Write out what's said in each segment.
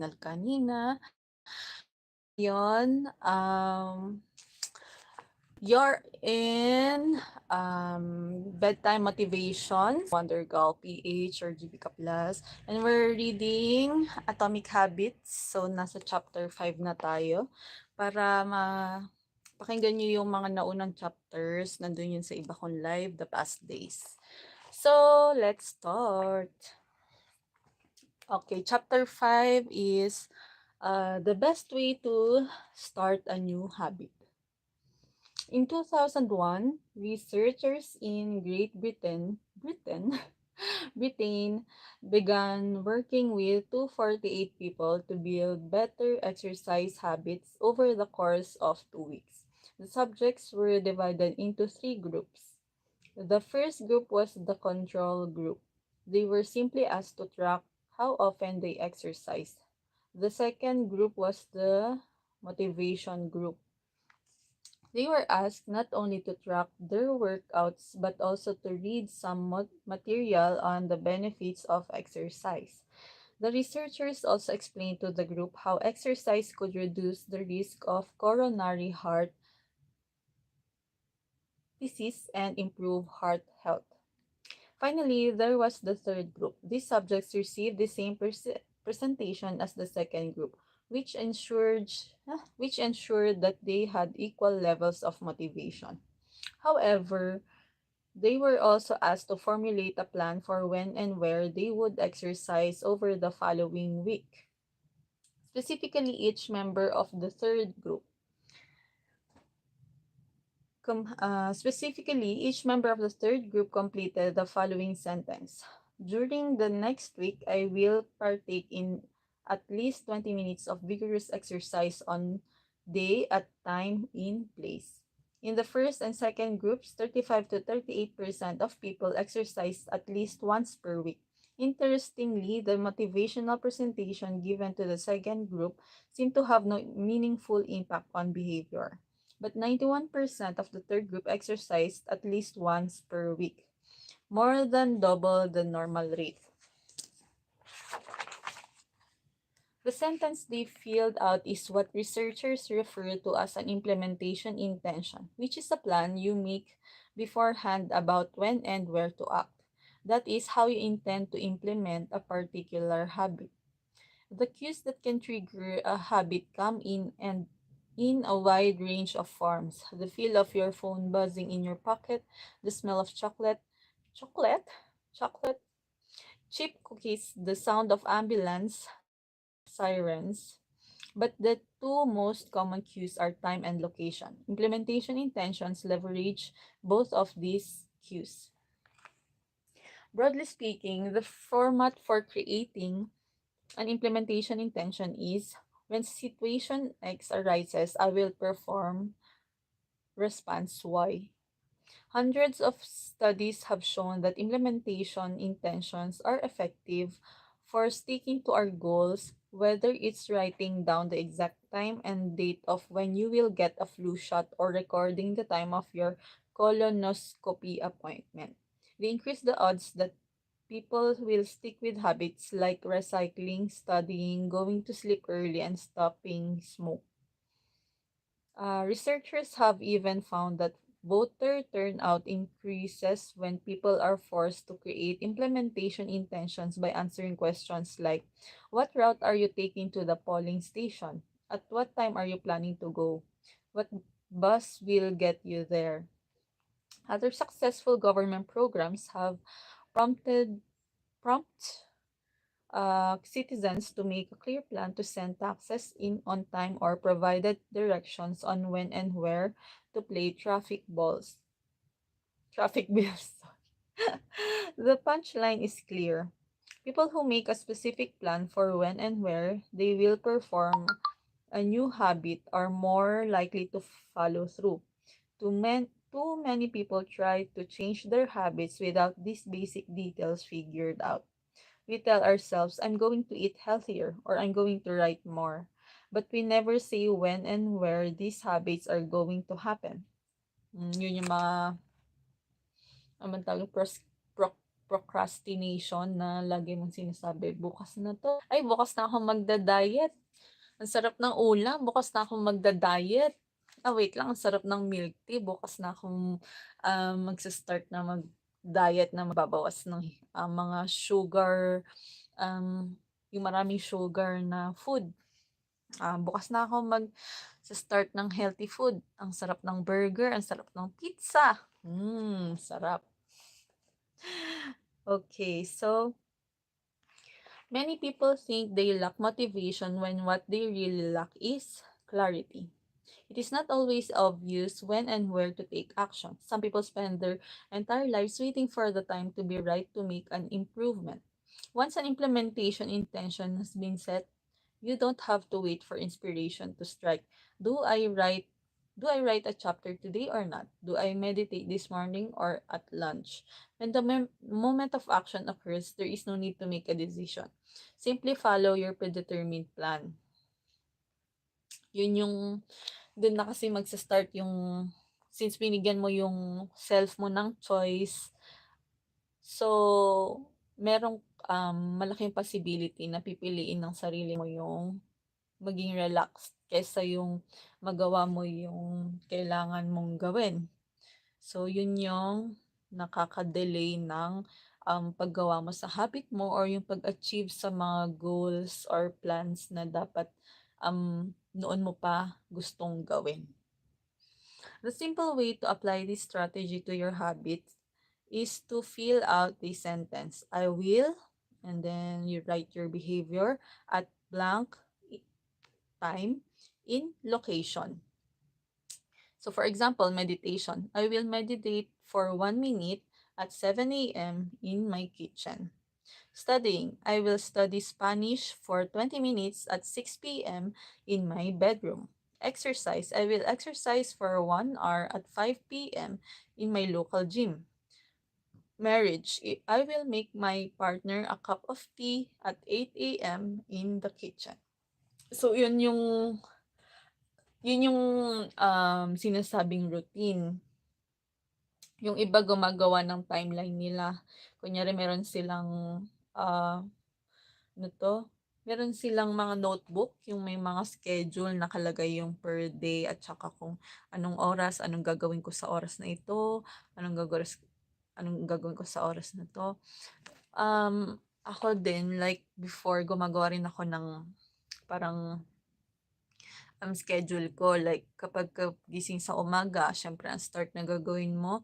kanina. Ngayon, you're in Bedtime Motivation, Wonder Girl PH or GBK Plus. And we're reading Atomic Habits. So, nasa chapter 5 na tayo. Para pakinggan nyo yung mga naunang chapters. Nandun yun sa iba kong live the past days. So, let's start. Okay, chapter 5 is the best way to start a new habit. In 2001, researchers in Britain began working with 248 people to build better exercise habits over the course of 2 weeks. The subjects were divided into 3 groups. The first group was the control group. They were simply asked to track how often they exercised. The second group was the motivation group. They were asked not only to track their workouts but also to read some material on the benefits of exercise. The researchers also explained to the group how exercise could reduce the risk of coronary heart disease and improve heart health. Finally, there was the third group. These subjects received the same presentation as the second group, which ensured that they had equal levels of motivation. However, they were also asked to formulate a plan for when and where they would exercise over the following week. Specifically, each member of the third group completed the following sentence. During the next week, I will partake in at least 20 minutes of vigorous exercise on day, at time, in place. In the first and second groups, 35 to 38% of people exercised at least once per week. Interestingly, the motivational presentation given to the second group seemed to have no meaningful impact on behavior. But 91% of the third group exercised at least once per week, more than double the normal rate. The sentence they filled out is what researchers refer to as an implementation intention, which is a plan you make beforehand about when and where to act. That is how you intend to implement a particular habit. The cues that can trigger a habit come in a wide range of forms. The feel of your phone buzzing in your pocket, the smell of chocolate, chocolate, chip cookies, the sound of ambulance sirens. But the two most common cues are time and location. Implementation intentions leverage both of these cues. Broadly speaking, the format for creating an implementation intention is when situation X arises, I will perform response Y. Hundreds of studies have shown that implementation intentions are effective for sticking to our goals, whether it's writing down the exact time and date of when you will get a flu shot or recording the time of your colonoscopy appointment. They increase the odds that people will stick with habits like recycling, studying, going to sleep early, and stopping smoke. Researchers have even found that voter turnout increases when people are forced to create implementation intentions by answering questions like, what route are you taking to the polling station? At what time are you planning to go? What bus will get you there? Other successful government programs have prompted prompt citizens to make a clear plan to send taxes in on time or provided directions on when and where to play traffic bills. The punchline is clear. People who make a specific plan for when and where they will perform a new habit are more likely to follow through. Too many people try to change their habits without these basic details figured out. We tell ourselves, I'm going to eat healthier or I'm going to write more. But we never say when and where these habits are going to happen. Yun yung mga procrastination na lagi mong sinasabi, bukas na 'to, ay bukas na ako magda-diet, ang sarap ng ulam, bukas na akong magda-diet. Wait lang, ang sarap ng milk tea, bukas na akong, magsa-start na mag-diet na magbabawas ng, mga sugar, um, yung maraming sugar na food. Bukas na ako mag-start ng healthy food. Ang sarap ng burger, ang sarap ng pizza. Sarap. Okay, so many people think they lack motivation when what they really lack is clarity. It is not always obvious when and where to take action. Some people spend their entire lives waiting for the time to be right to make an improvement. Once an implementation intention has been set, you don't have to wait for inspiration to strike. Do I write do I write a chapter today or not? Do I meditate this morning or at lunch? When the moment of action occurs, there is no need to make a decision. Simply follow your predetermined plan. Yun yung dun na kasi magsa-start yung since binigyan mo yung self mo ng choice, so merong malaking possibility na pipiliin ng sarili mo yung maging relaxed kaysa yung magawa mo yung kailangan mong gawin. So yun yung nakaka-delay ng paggawa mo sa habit mo or yung pag-achieve sa mga goals or plans na dapat noon mo pa gustong gawin. The simple way to apply this strategy to your habits is to fill out the sentence. I will, and then you write your behavior at blank time in location. So for example, meditation. I will meditate for 1 minute at 7 a.m. in my kitchen. Studying. I will study Spanish for 20 minutes at 6 p.m. in my bedroom. Exercise. I will exercise for 1 hour at 5 p.m. in my local gym. Marriage. I will make my partner a cup of tea at 8 a.m. in the kitchen. So, yun yung sinasabing routine. Yung iba gumagawa ng timeline nila. Kunyari meron silang ah ano 'to, meron silang mga notebook, yung may mga schedule nakalagay yung per day at saka kung anong oras, anong gagawin ko sa oras na ito, anong gagawin ko sa oras na 'to. Ako din like before gumagawa rin ako ng parang, schedule ko like kapagka gising sa umaga siyempre ang start na gagawin mo,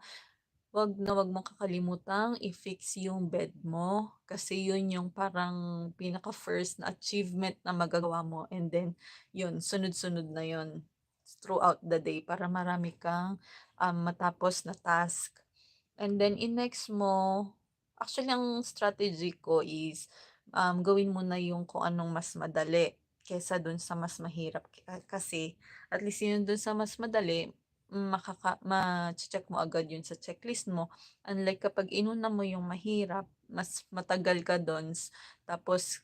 wag mong kakalimutang i-fix yung bed mo kasi yun yung parang pinaka-first na achievement na magagawa mo and then yun, sunod-sunod na yun throughout the day para marami kang matapos na task. And then in-next mo, actually ang strategy ko is gawin mo na yung kung anong mas madali kaysa dun sa mas mahirap kasi at least yun dun sa mas madali ma-check mo agad yun sa checklist mo. Unlike kapag inuna mo yung mahirap, mas matagal ka dun, tapos,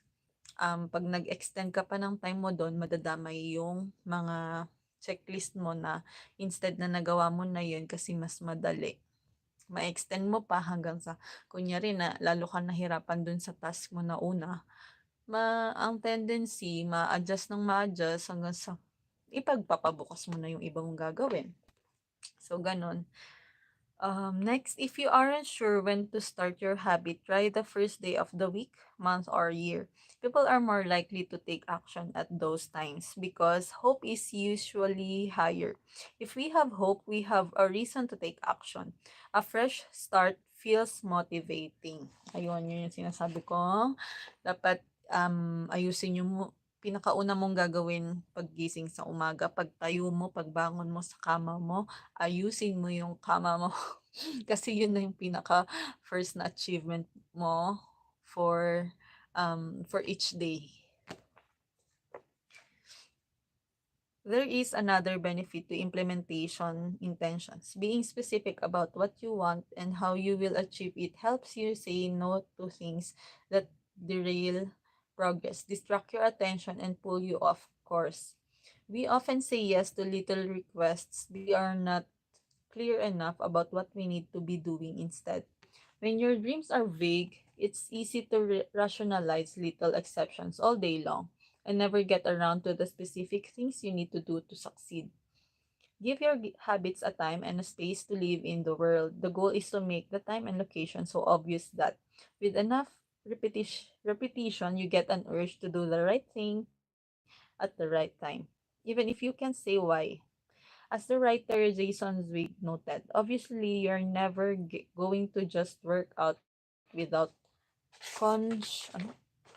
'pag nag-extend ka pa ng time mo dun, madadamay yung mga checklist mo na instead na nagawa mo na yun kasi mas madali, ma-extend mo pa hanggang sa kunyari na lalo ka nahirapan dun sa task mo na una, ang tendency ma-adjust ng ma-adjust hanggang sa ipagpapabukas mo na yung iba mong gagawin. So, gano'n. Next, if you aren't sure when to start your habit, try the first day of the week, month, or year. People are more likely to take action at those times because hope is usually higher. If we have hope, we have a reason to take action. A fresh start feels motivating. Ayun, yun yung sinasabi ko. Dapat ayusin yung pinakauna mong gagawin paggising sa umaga, pagtayo mo, pagbangon mo sa kama mo, ayusin mo yung kama mo kasi yun na yung pinaka first na achievement mo for each day. There is another benefit to implementation intentions. Being specific about what you want and how you will achieve it helps you say no to things that derail progress, distract your attention, and pull you off course. We often say yes to little requests we are not clear enough about what we need to be doing instead. When your dreams are vague, it's easy to rationalize little exceptions all day long and never get around to the specific things you need to do to succeed. Give your habits a time and a space to live in the world. The goal is to make the time and location so obvious that with enough repetition, you get an urge to do the right thing at the right time, even if you can say why. As the writer Jason Zweig noted, obviously you're never going to just work out without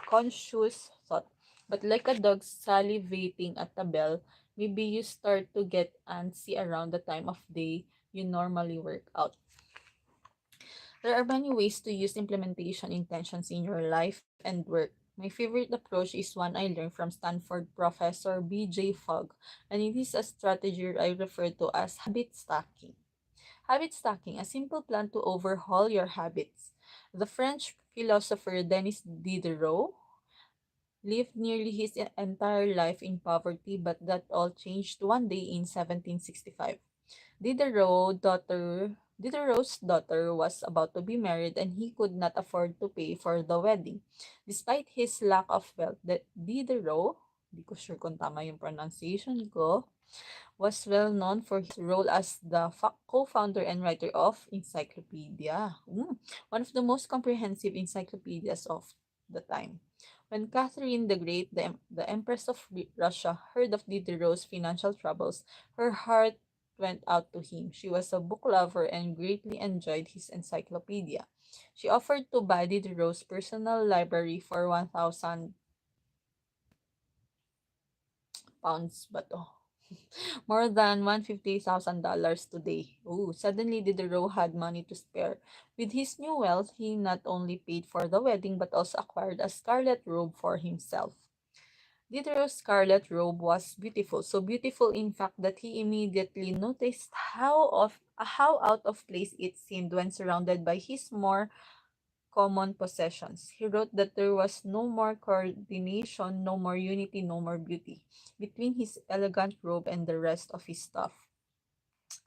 conscious thought. But like a dog salivating at the bell, maybe you start to get antsy around the time of day you normally work out. There are many ways to use implementation intentions in your life and work. My favorite approach is one I learned from Stanford professor B.J. Fogg, and it is a strategy I refer to as habit stacking. Habit stacking, a simple plan to overhaul your habits. The French philosopher Denis Diderot lived nearly his entire life in poverty, but that all changed one day in 1765. Diderot's daughter was about to be married and he could not afford to pay for the wedding. Despite his lack of wealth, Diderot, di ko sure kung tama yung pronunciation ko, was well known for his role as the co-founder and writer of Encyclopedia, one of the most comprehensive encyclopedias of the time. When Catherine the Great, the Empress of Russia, heard of Diderot's financial troubles, her heart went out to him. She was a book lover and greatly enjoyed his encyclopedia. She offered to buy Diderot's personal library for 1,000 pounds ba to? More than $150,000 today. Ooh, suddenly Diderot had money to spare. With his new wealth, he not only paid for the wedding but also acquired a scarlet robe for himself. Diderot's scarlet robe was beautiful, so beautiful in fact that he immediately noticed how out of place it seemed when surrounded by his more common possessions. He wrote that there was no more coordination, no more unity, no more beauty between his elegant robe and the rest of his stuff.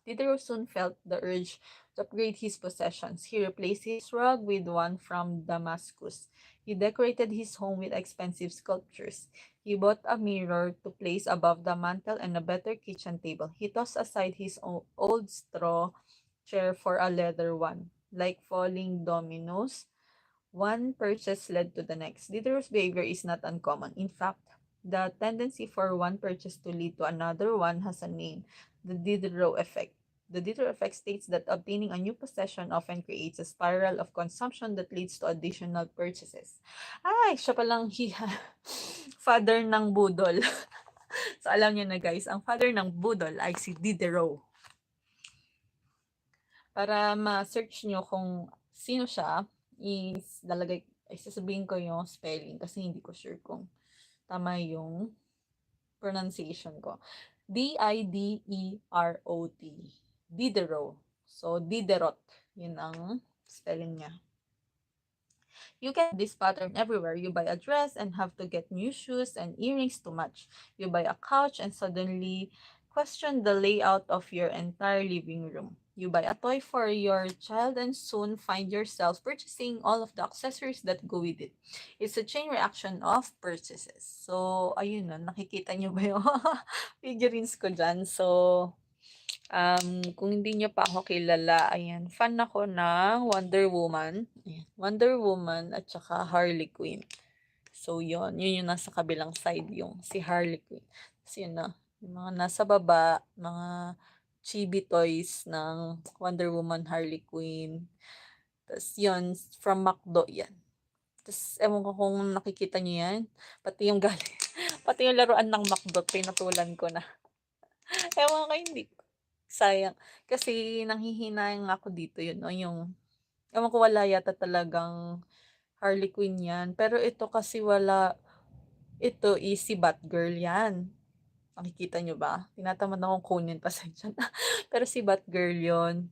Diderot soon felt the urge to upgrade his possessions. He replaced his rug with one from Damascus. He decorated his home with expensive sculptures. He bought a mirror to place above the mantel and a better kitchen table. He tossed aside his old straw chair for a leather one. Like falling dominoes, one purchase led to the next. Diderot's behavior is not uncommon. In fact, the tendency for one purchase to lead to another one has a name, the Diderot effect. The Diderot effect states that obtaining a new possession often creates a spiral of consumption that leads to additional purchases. Ay, siya palang father ng budol. So alam niyo na guys, ang father ng budol ay si Diderot. Para ma-search nyo kung sino siya, sasabihin ko yung spelling kasi hindi ko sure kung tama yung pronunciation ko. Diderot. Diderot. So, Diderot. Yun ang spelling niya. You can this pattern everywhere. You buy a dress and have to get new shoes and earrings to match. You buy a couch and suddenly question the layout of your entire living room. You buy a toy for your child and soon find yourself purchasing all of the accessories that go with it. It's a chain reaction of purchases. So, ayun na, nakikita nyo ba yung figurines ko dyan? So, kung hindi niyo pa ako kilala, ayan, fan ako ng Wonder Woman. Ayan, Wonder Woman at saka Harley Quinn. So, yun yung nasa kabilang side, yung si Harley Quinn. So, yun na, yung mga nasa baba, mga chibi toys ng Wonder Woman, Harley Quinn. Tapos, yun, from McDo, yan. Tapos, ewan ko kung nakikita niyo yan. Pati yung galing, pati yung laruan ng McDo, pinatulan ko na. Ewan ko, hindi sayang. Kasi nanghihinayang ako dito yun, no, yung, ewan ko wala yata talagang Harley Quinn yan. Pero ito kasi wala, ito is si Batgirl yan. Nakikita nyo ba? Tinatamad akong kunin pa sa dyan. Pero si Batgirl yun.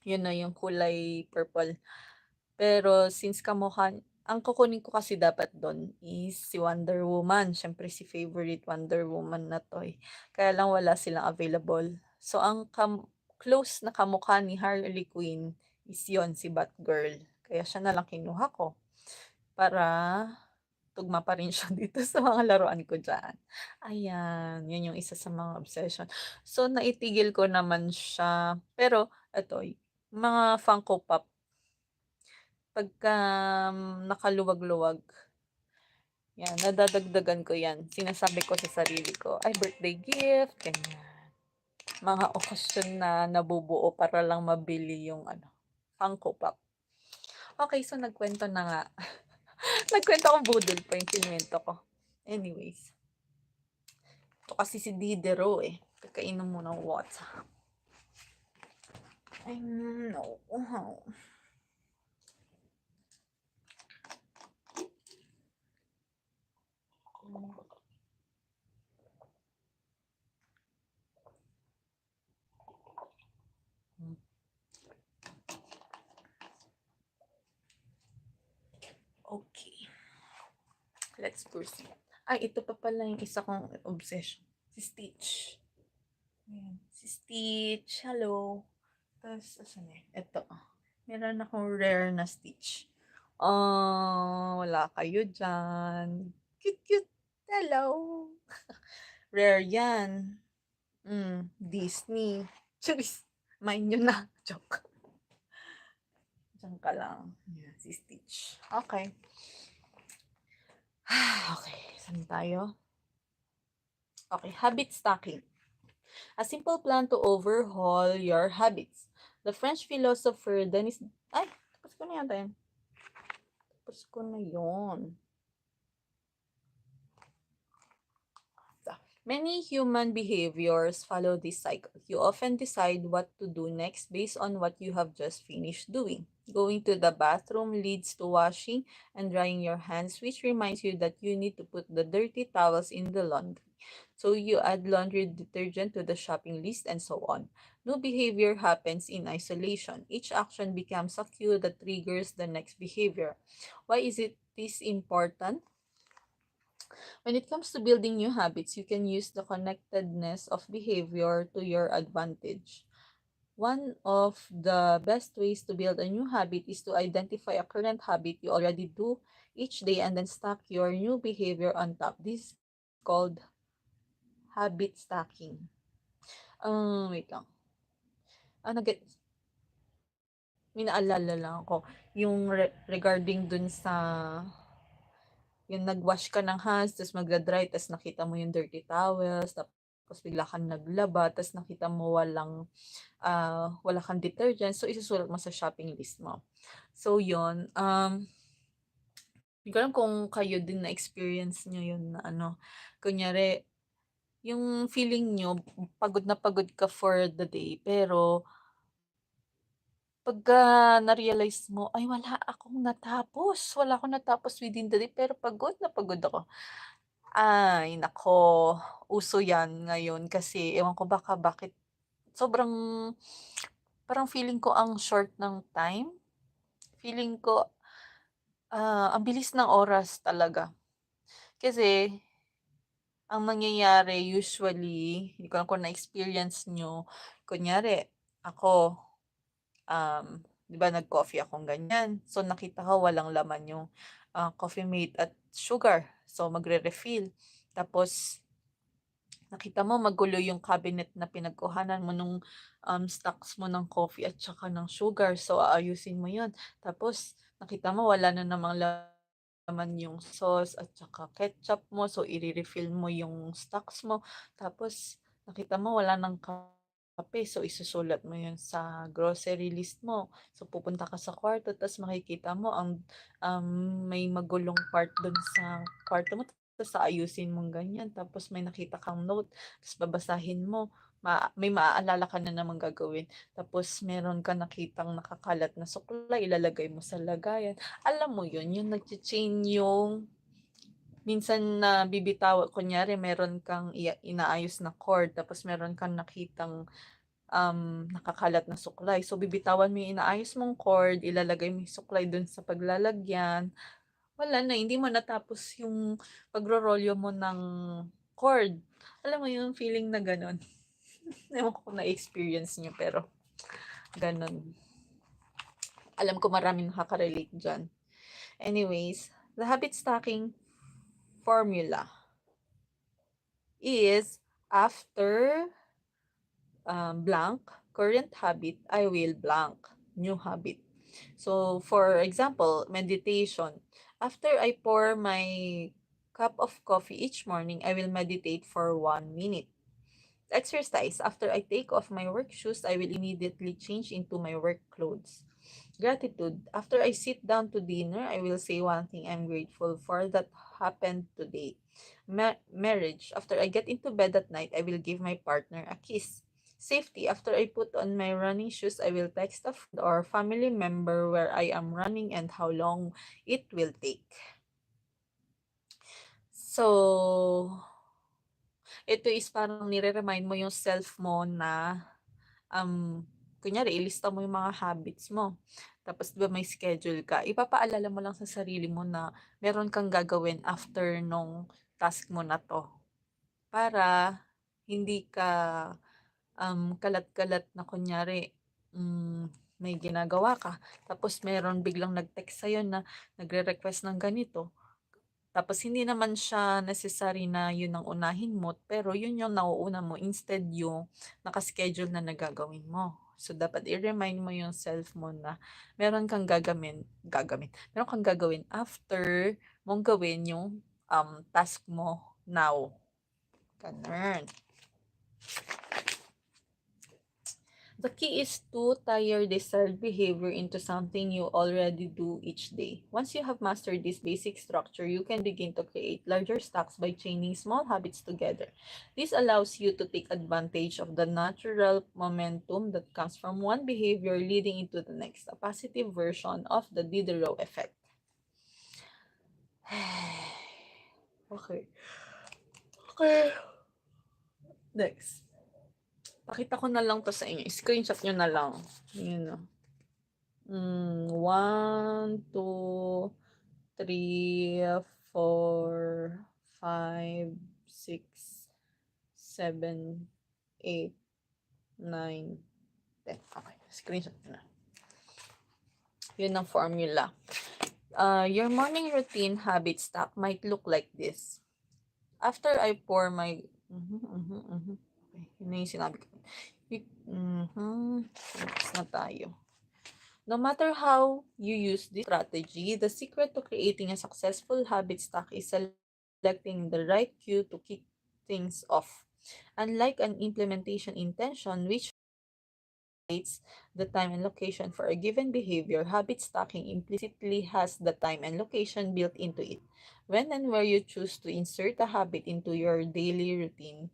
Yun na yung kulay purple. Pero since kamukha, ang kukunin ko kasi dapat doon is si Wonder Woman. Syempre si favorite Wonder Woman na to eh. Kaya lang wala silang available. So ang close na kamukha ni Harley Quinn is yon si Batgirl. Kaya siya na lang kinuha ko para tugma pa rin siya dito sa mga laruan ko diyan. Ayan, 'yun yung isa sa mga obsession. So, naitigil ko naman siya, pero eto, mga Funko Pop, pagka nakaluwag-luwag, 'yan, nadadagdagan ko 'yan. Sinasabi ko sa sarili ko, "Ay, birthday gift," ganyan. Mga okasyon na nabubuo para lang mabili yung ano, Funko Pop. Okay, so nagkuwento na nga. Nagkuwento ako budol pa yung kinuwento ko. Anyways, ito kasi si Didero eh. Kakainom mo ng water. Ay, no. Okay, let's proceed. Ay, ito pa pala yung isa kong obsession. Si Stitch. Ayan. Si Stitch. Hello. Tapos, asan eh? Ito. Meron akong rare na Stitch. Wala kayo dyan. Cute, cute. Hello. Rare yan. Disney. Charis. Mind nyo na. Joke. Diyan ka lang. Yeah, si Stitch. Okay. Okay. Saan tayo? Okay. Habit stacking. A simple plan to overhaul your habits. The French philosopher Denis... Ay! Tapos ko na yata yan. Tapos ko na yun. Many human behaviors follow this cycle. You often decide what to do next based on what you have just finished doing. Going to the bathroom leads to washing and drying your hands, which reminds you that you need to put the dirty towels in the laundry. So you add laundry detergent to the shopping list and so on. No behavior happens in isolation. Each action becomes a cue that triggers the next behavior. Why is it this important? When it comes to building new habits, you can use the connectedness of behavior to your advantage. One of the best ways to build a new habit is to identify a current habit you already do each day and then stack your new behavior on top. This is called habit stacking. Wait lang. Nag may naalala lang ako. Yung regarding dun sa yung nag-wash ka ng hands, tapos magda-dry, tapos nakita mo yung dirty towels, tapos bigla kang naglaba, tapos nakita mo wala kang detergent, so isusulat mo sa shopping list mo. So yun, hindi ko alam kung kayo din na-experience nyo yun na ano, kunyari, yung feeling nyo, na pagod ka for the day, pero pagka na-realize mo, ay wala akong natapos within the day, pero pagod na pagod ako. Ay nako, uso 'yan ngayon kasi ewan ko bakit sobrang parang feeling ko ang short ng time. Feeling ko, ang bilis ng oras talaga. Kasi ang nangyayari usually, hindi ko alam kung na-experience niyo, kunyari ako, 'di ba nag-coffee akong ganyan, so nakita ko walang laman yung, coffee mate at sugar, so magre-refill. Tapos nakita mo magulo yung cabinet na pinagkuhanan mo nung, stocks mo ng coffee at saka ng sugar. So, aayusin mo yun. Tapos nakita mo wala na namang laman yung sauce at saka ketchup mo. So, ire-refill mo yung stocks mo. Tapos nakita mo wala ng kape. So, isusulat mo yun sa grocery list mo. So, pupunta ka sa kwarto tapos makikita mo may magulong part dun sa kwarto mo. Tapos aayusin mong ganyan, tapos may nakita kang note, tapos babasahin mo, may maaalala ka na namang gagawin. Tapos meron ka nakitang nakakalat na suklay, ilalagay mo sa lagayan. Alam mo yun, yung nag-chain yung minsan na bibitaw, kunyari meron kang inaayos na cord, tapos meron kang nakitang nakakalat na suklay. So, bibitawan mo yung inaayos mong cord, ilalagay mo yung suklay dun sa paglalagyan, wala na, hindi mo natapos yung pagrorolyo mo ng cord. Alam mo yung feeling na gano'n? Ewan ko kung na-experience niyo pero gano'n. Alam ko maraming nakaka-relate dyan. Anyways, the habit stacking formula is after blank current habit, I will blank new habit. So, for example, meditation. After I pour my cup of coffee each morning, I will meditate for 1 minute. Exercise. After I take off my work shoes, I will immediately change into my work clothes. Gratitude. After I sit down to dinner, I will say one thing I'm grateful for that happened today. Marriage. After I get into bed at night, I will give my partner a kiss. Safety. After I put on my running shoes, I will text a friend or family member where I am running and how long it will take. So, ito is parang nire-remind mo yung self mo na kunyari ilista mo yung mga habits mo. Tapos 'di ba may schedule ka, ipapaalala mo lang sa sarili mo na meron kang gagawin after nung task mo na 'to. Para hindi ka, kalat-kalat na kunyari, may ginagawa ka, tapos meron biglang nag-text sa'yo na nagre-request ng ganito. Tapos hindi naman siya necessary na yun ang unahin mo, pero yun yung nauuna mo instead yung naka-schedule na nagagawin mo. So, dapat i-remind mo yung self mo na meron kang meron kang gagawin after mong gawin yung task mo now. Ganun. The key is to tie your desired behavior into something you already do each day. Once you have mastered this basic structure, you can begin to create larger stacks by chaining small habits together. This allows you to take advantage of the natural momentum that comes from one behavior leading into the next, a positive version of the Diderot effect. Okay. Okay. Next. Pakita ko na lang to sa inyo. Screenshot nyo na lang. Yun o. 1, 2, 3, 4, 5, 6, 7, 8, 9, 10. Okay, screenshot ko na. Yun ang formula. Your morning routine habit stack might look like this. After I pour my... Okay, yun na yung sinabi ko. Next na tayo. No matter how you use this strategy, the secret to creating a successful habit stack is selecting the right cue to kick things off. Unlike an implementation intention, which states the time and location for a given behavior, habit stacking implicitly has the time and location built into it. When and where you choose to insert a habit into your daily routine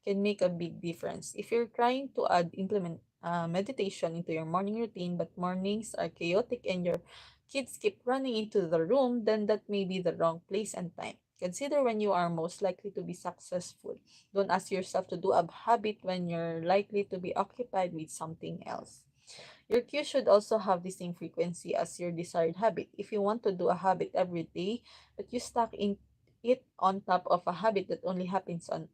can make a big difference. If you're trying to add meditation into your morning routine, but mornings are chaotic and your kids keep running into the room, then that may be the wrong place and time. Consider when you are most likely to be successful. Don't ask yourself to do a habit when you're likely to be occupied with something else. Your cue should also have the same frequency as your desired habit. If you want to do a habit every day, but you stack in it on top of a habit that only happens on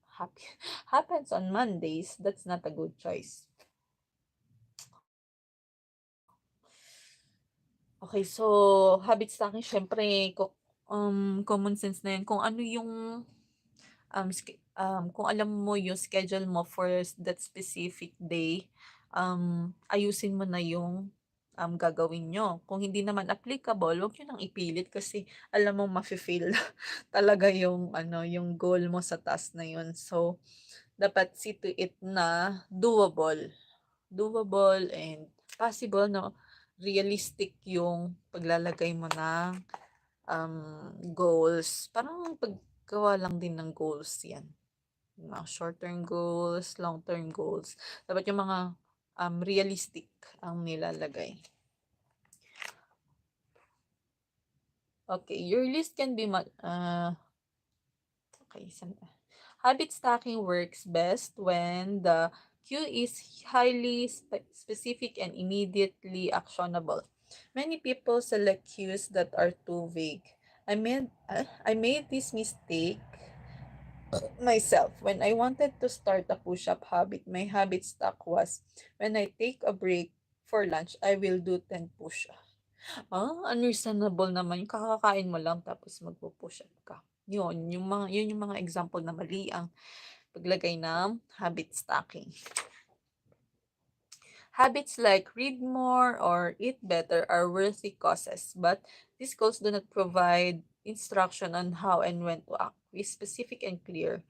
Mondays, that's not a good choice. Okay, so habit stacking syempre common sense na 'yan kung ano yung kung alam mo yung schedule mo for that specific day, ayusin mo na yung gagawin nyo. Kung hindi naman applicable, wag nyo nang ipilit kasi alam mo mafe-fail talaga yung yung goal mo sa task na yun. So, dapat see to it na doable. Doable and possible, no? Realistic yung paglalagay mo ng goals. Parang paggawa lang din ng goals yan. Mga short-term goals, long-term goals. Dapat yung mga realistic ang nilalagay. Okay, your list can be okay, habit stacking works best when the cue is highly specific and immediately actionable. Many people select cues that are too vague. I made this mistake myself. When I wanted to start a push-up habit, my habit stack was when I take a break For lunch, I will do 10 push-ups. Unreasonable naman yung kakakain mo lang tapos magpu-push up ka. Yun yung mga example na mali ang paglagay ng habit stacking. Habits like read more or eat better are worthy causes, but these goals do not provide instruction on how and when to act. Be specific and clear.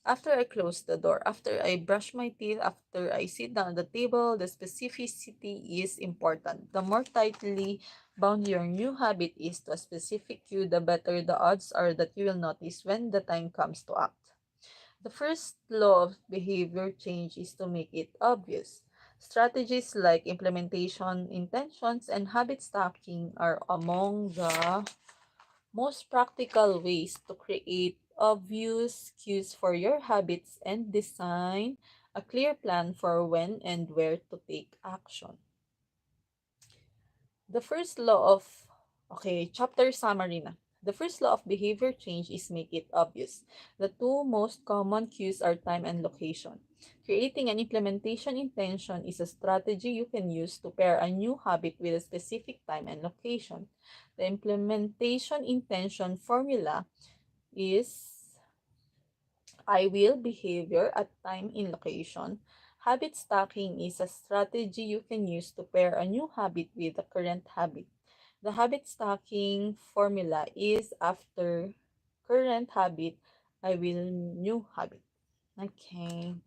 After I close the door, after I brush my teeth, after I sit down at the table, the specificity is important. The more tightly bound your new habit is to a specific cue, the better the odds are that you will notice when the time comes to act. The first law of behavior change is to make it obvious. Strategies like implementation, intentions, and habit stacking are among the most practical ways to create obvious cues for your habits and design a clear plan for when and where to take action. The first law of, chapter summary na. The first law of behavior change is make it obvious. The two most common cues are time and location. Creating an implementation intention is a strategy you can use to pair a new habit with a specific time and location. The implementation intention formula is I will behavior at time in location. Habit stacking is a strategy you can use to pair a new habit with a current habit. The habit stacking formula is after current habit, I will new habit. Okay.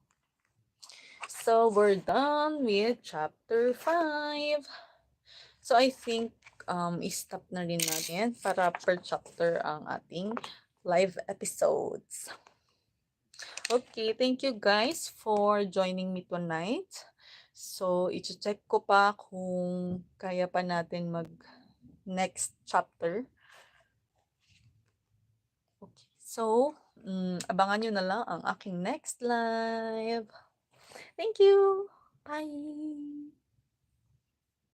So we're done with chapter 5. So I think stop na rin natin para per chapter ang ating live episodes. Okay, thank you guys for joining me tonight. So, i-check ko pa kung kaya pa natin mag next chapter. Okay. So, abangan nyo na lang ang aking next live. Thank you! Bye!